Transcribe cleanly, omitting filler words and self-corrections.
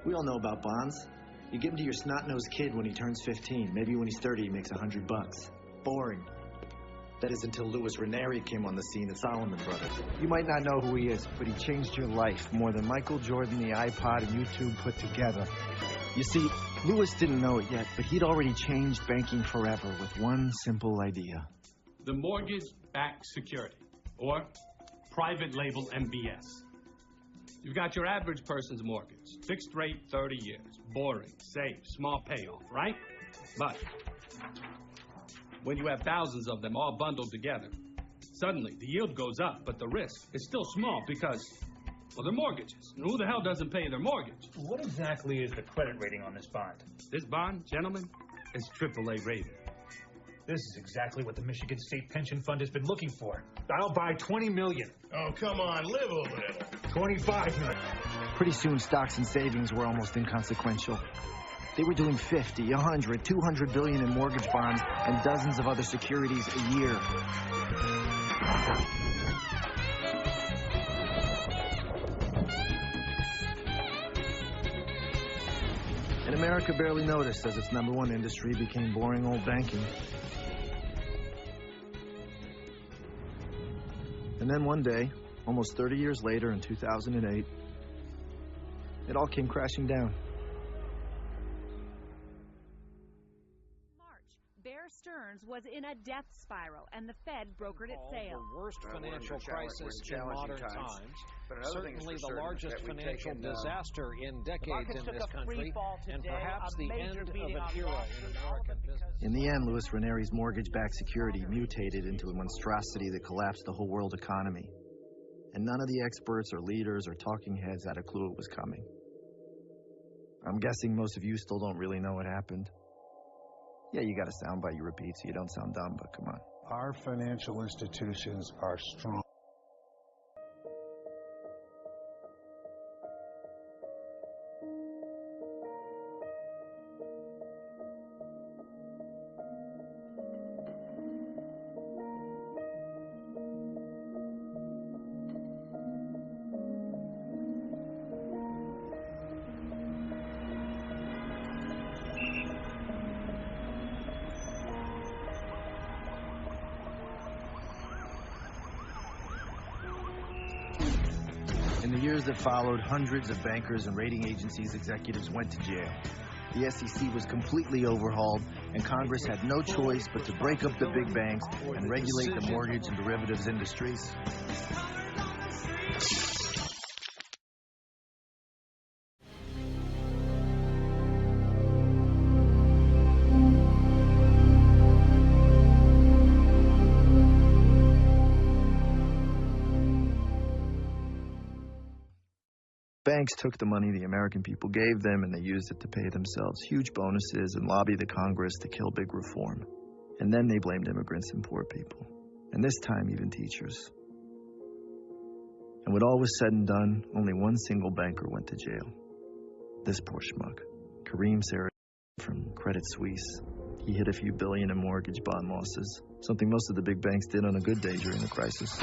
We all know about bonds. You give them to your snot-nosed kid when he turns 15. Maybe when he's 30, he makes $100. Boring. That is until Louis Ranieri came on the scene at Solomon Brothers. You might not know who he is, but he changed your life more than Michael Jordan, the iPod, and YouTube put together. You see, Louis didn't know it yet, but he'd already changed banking forever with one simple idea. The mortgage-backed security, or private label MBS. You've got your average person's mortgage, fixed rate, 30 years, boring, safe, small payoff, right? But when you have thousands of them all bundled together, suddenly the yield goes up, but the risk is still small because, well, they're mortgages. And who the hell doesn't pay their mortgage? What exactly is the credit rating on this bond? This bond, gentlemen, is AAA rated. This is exactly what the Michigan State Pension Fund has been looking for. I'll buy $20 million. Oh, come on, live a little. $25 million. Pretty soon, stocks and savings were almost inconsequential. They were doing 50, 100, 200 billion in mortgage bonds and dozens of other securities a year. And America barely noticed as its #1 industry became boring old banking. And then one day, almost 30 years later in 2008, it all came crashing down. Bear Stearns was in a death spiral, and the Fed brokered its sale. The worst financial crisis in modern times. Certainly the largest financial disaster in decades in this country, and perhaps the end of an era in American business. In the end, Louis Ranieri's mortgage-backed security mutated into a monstrosity that collapsed the whole world economy. And none of the experts or leaders or talking heads had a clue it was coming. I'm guessing most of you still don't really know what happened. Yeah, you got a soundbite you repeat so you don't sound dumb, but come on. Our financial institutions are strong. In the years that followed, hundreds of bankers and rating agencies executives went to jail. The SEC was completely overhauled, and Congress had no choice but to break up the big banks and regulate the mortgage and derivatives industries. Banks took the money the American people gave them and they used it to pay themselves huge bonuses and lobby the Congress to kill big reform. And then they blamed immigrants and poor people. And this time even teachers. And when all was said and done, only one single banker went to jail. This poor schmuck, Kareem Sarah from Credit Suisse. He hit a few billion in mortgage bond losses, something most of the big banks did on a good day during the crisis.